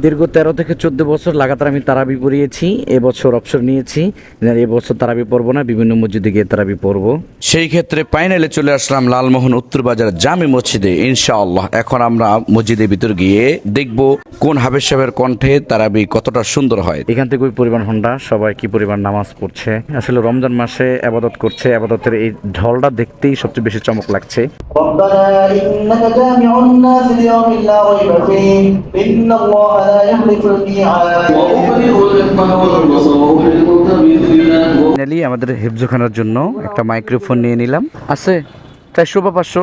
দীর্ঘ 13 থেকে 14 বছর লাগাতার আমি তারাবি পড়িয়েছি। এবছর অবসর নিয়েছি, এবছর তারাবি পড়বো না, বিভিন্ন মসজিদে গিয়ে তারাবি পড়বো। সেই ক্ষেত্রে ফাইনালে চলে আসলাম লালমোহন উত্তর বাজার জামে মসজিদে ইনশাআল্লাহ। এখন আমরা মসজিদের ভিতর গিয়ে দেখব কোন হাফেজ সাহেবের কণ্ঠে তারাবি কতটা সুন্দর হয়। এখান থেকে ওই পরিমাণ হন্ডা, সবাই কি পরিমাণ নামাজ পড়ছে। আসলে রমজান মাসে আবাদত করছে, আবাদতের এই ঢলটা দেখতেই সবচেয়ে বেশি চমক লাগছে। ربنا إنك جامع الناس ليوم لا ريب فيه إن الله لا يخلف الميعاد. ফাইনালি আমাদের হিফজখানার জন্য একটা মাইক্রোফোন নিয়ে নিলাম। আছে 400 বা 500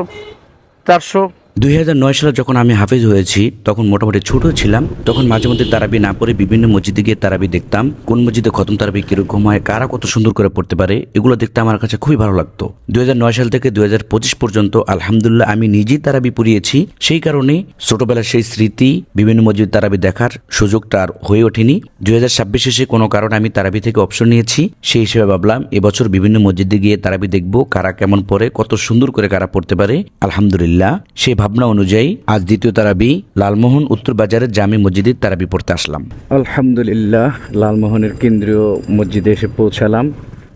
400। 2009 সালে যখন আমি হাফেজ হয়েছি তখন মোটামুটি ছোট ছিলাম। তখন মাঝে মধ্যে তারাবি না পড়ে বিভিন্ন মসজিদে গিয়ে তারাবি দেখতাম। কোন মসজিদে খতম তারাবি কিরকম হয়, কারা কত সুন্দর করে পড়তে পারে, এগুলো দেখতে আমার কাছে খুবই ভালো লাগতো। 2009 সাল থেকে 2025 পর্যন্ত আলহামদুলিল্লাহ আমি নিজেই তারাবি পড়িয়েছি। সেই কারণে ছোটবেলার সেই স্মৃতি, বিভিন্ন মসজিদ তারাবি দেখার সুযোগটা আর হয়ে ওঠেনি। 2026 এসে কোনো কারণে আমি তারাবি থেকে অপশন নিয়েছি। সেই হিসেবে ভাবলাম এবছর বিভিন্ন মসজিদে গিয়ে তারাবি দেখবো, কারা কেমন পড়ে, কত সুন্দর করে কারা পড়তে পারে। আলহামদুলিল্লাহ সেই ভাবনা অনুযায়ী আজ দ্বিতীয় তারাবি লালমোহন উত্তর বাজারের জামে মসজিদে তারাবি পড়তে আসলাম। আলহামদুলিল্লাহ লালমোহনের কেন্দ্রীয় মসজিদে এসে পৌঁছালাম।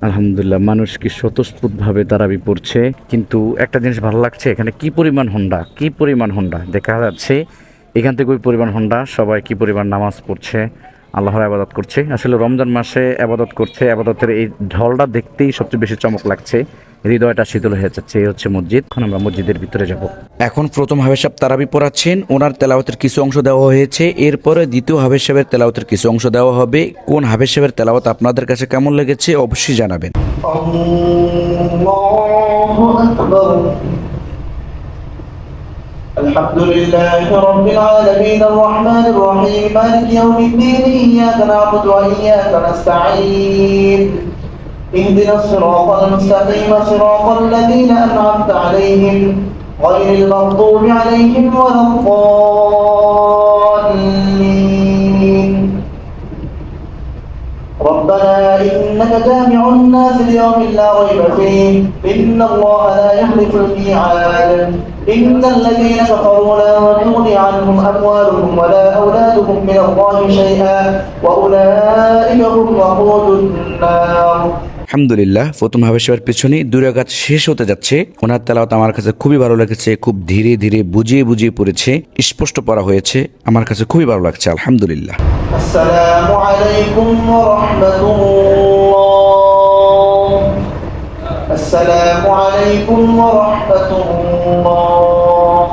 আলহামদুলিল্লাহ মানুষ কি স্বতঃস্ফূর্তভাবে তারাবি পড়ছে। কিন্তু একটা জিনিস ভালো লাগছে, এখানে কি পরিমাণ হন্ডা দেখা যাচ্ছে। এখান থেকে ওই পরিমাণ হন্ডা, সবাই কি পরিমাণ নামাজ পড়ছে, আল্লাহর আবাদত করছে। আসলে রমজান মাসে আবাদত করছে, আবাদতের এই ঢলটা দেখতেই সবচেয়ে বেশি চমক লাগছে, হৃদয়টা শীতল হয়ে যাচ্ছে। এই হচ্ছে মসজিদ। এখন আমরা মসজিদের ভিতরে যাব। এখন প্রথম হাফেজ সাহেব তারাবি পড়াচ্ছেন, ওনার তেলাওয়াতের কিছু অংশ দেওয়া হয়েছে। এরপরে দ্বিতীয় হাফেজ সাহেবের তেলাওয়াতের কিছু অংশ দেওয়া হবে। কোন হাফেজ সাহেবের তেলাওয়াত আপনাদের কাছে কেমন লেগেছে অবশ্যই জানাবেন। الله أكبر. الحمد لله رب العالمين الرحمن الرحيم مالك يوم الدين إياك نعبد وإياك نستعين اهدنا الصراط المستقيم صراط الذين أنعمت عليهم غير المغضوب عليهم ولا الضالين. ربنا إنك جامع الناس ليوم لا ريب فيه إن الله لا يخلف الميعاد. إن الذين كفروا لا تغني عنهم أموالهم ولا أولادهم من الله شيئا وأولئك هم وقود النار. আলহামদুলিল্লাহ প্রথম হাফেজ সাহেবের পিছনে 2 রাকাত শেষ হতে যাচ্ছে। ওনার তেলাওয়াত আমার কাছে খুবই ভালো লেগেছে, খুব ধীরে ধীরে বুঝিয়ে বুঝিয়ে পড়েছে, স্পষ্ট পড়া হয়েছে, আমার কাছে খুবই ভালো লাগছে আলহামদুলিল্লাহ। السلام عليكم ورحمة الله. السلام عليكم ورحمة الله.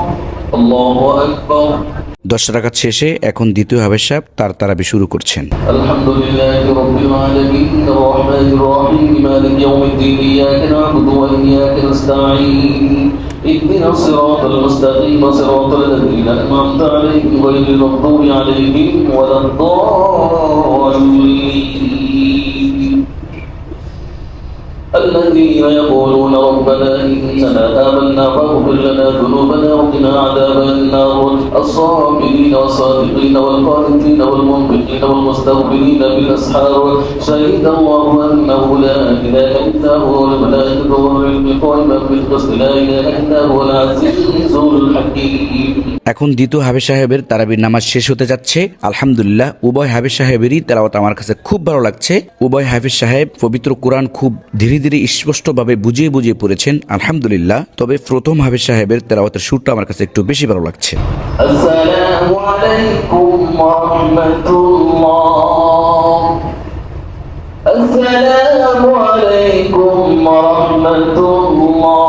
الله أكبر. 10 রাকাত শেষে এখন দ্বিতীয় হাফেজ সাহেব তার তারাবি শুরু করছেন। الحمد لله رب العالمين الرحمن الرحيم مالك يوم الدين إياك نعبد وإياك نستعين اهدنا الصراط المستقيم صراط الذين أنعمت عليهم غير المغضوب عليهم ولا الضالين. الذين يقولون ربنا إننا آمنا فاغفر لنا ذنوبنا وقنا عذاب النار. الصابرين والصادقين والقانتين والمنفقين والمستغفرين بالأسحار شهد الله أنه لا إله إلا هو والملائكة والعلم قائما بالقسط لا إله إلا هو العزيز الحكيم. এখন দ্বিতীয় হাফেজ সাহেবের তারাবির নামাজ শেষ হতে যাচ্ছে। আলহামদুলিল্লাহ উভয় হাফেজ সাহেবেরই তেলাওয়াত আমার কাছে খুব ভালো লাগছে। উভয় হাফেজ সাহেব পবিত্র কোরআন খুব ধীরে ধীরে স্পষ্টভাবে বুঝিয়ে বুঝিয়ে পড়েছেন আলহামদুলিল্লাহ। তবে প্রথম হাফেজ সাহেবের তেলাওয়াতের সুরটা আমার কাছে একটু বেশি ভালো লাগছে। আসসালামু আলাইকুম ওয়া রাহমাতুল্লাহ. আসসালামু আলাইকুম ওয়া রাহমাতুল্লাহ.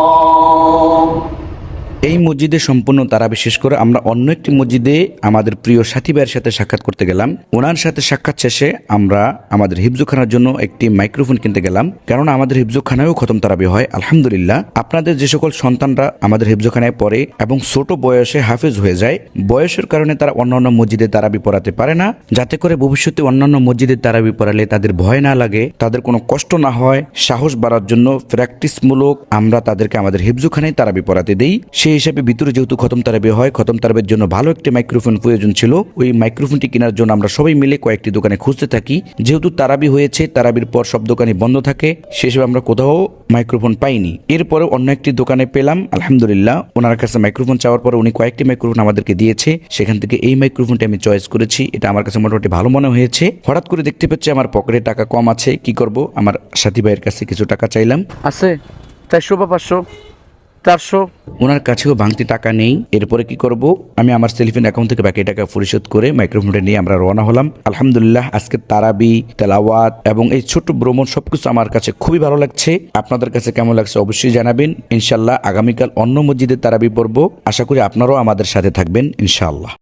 এই মসজিদে সম্পূর্ণ তারা বিশেষ করে আমরা অন্য একটি মসজিদে আমাদের প্রিয় সাথী ভাইয়ের সাথে সাক্ষাৎ করতে গেলাম। ওনার সাথে সাক্ষাৎ শেষে আমরা আমাদের হিফজখানার জন্য একটি মাইক্রোফোন কিনতে গেলাম, কারণ আমাদের হিফজখানায়ও খতম তারাবি হয় আলহামদুলিল্লাহ। আপনাদের যে সকল সন্তানরা আমাদের হিফজখানায় পড়ে এবং ছোট বয়সে হাফেজ হয়ে যায়, বয়সের কারণে তারা অন্যান্য মসজিদে তারাবি পড়াতে পারে না, যাতে করে ভবিষ্যতে অন্যান্য মসজিদে তারাবি পড়ালে তাদের ভয় না লাগে, তাদের কোনো কষ্ট না হয়, সাহস বাড়ার জন্য প্র্যাকটিসমূলক আমরা তাদেরকে আমাদের হিফজখানায় তারাবি পড়াতে দেই। সেই হিসেবে লাইভের ভিতরে যেহেতু খতম তারাবি হয়, খতম তারাবির জন্য ভালো একটি মাইক্রোফোন প্রয়োজন ছিল। ওই মাইক্রোফোনটি কেনার জন্য আমরা সবাই মিলে কয়েকটি দোকানে খুঁজতে থাকি। যেহেতু তারাবি হয়েছে, তারাবির পর সব দোকানই বন্ধ থাকে, সেসব আমরা কোথাও মাইক্রোফোন পাইনি। এরপরে অন্য একটি দোকানে পেলাম, আলহামদুলিল্লাহ। ওনার কাছে মাইক্রোফোন চাওয়ার পরে উনি কয়েকটি মাইক্রোফোন আমাদেরকে দিয়েছে। সেখান থেকে এই মাইক্রোফোনটি আমি চয়েস করেছি। এটা আমার কাছে মোটামুটি ভালো মনে হয়েছে। হঠাৎ করে দেখতে পাচ্ছি আমার পকেটে টাকা কম আছে, কি করব? আমার সাথী ভাইয়ের কাছে কিছু টাকা চাইলাম। আছে 400 বা 500 400। ওনার কাছেও ভাঙতি টাকা নেই। এরপরে কি করব? আমি আমার সেলফোন অ্যাকাউন্ট থেকে বাকি টাকা পরিশোধ করে মাইক্রোফোনটা নিয়ে আমরা রওনা হলাম। আলহামদুলিল্লাহ, আজকে তারাবি, তেলাওয়াত এবং এই ছোট্ট ভ্রমণ সবকিছু আমার কাছে খুবই ভালো লাগছে। আপনাদের কাছে কেমন লাগছে অবশ্যই জানাবেন। ইনশাল্লাহ আগামীকাল অন্য মসজিদে তারাবি পড়ব। আশা করি আপনারাও আমাদের সাথে থাকবেন ইনশাআল্লাহ।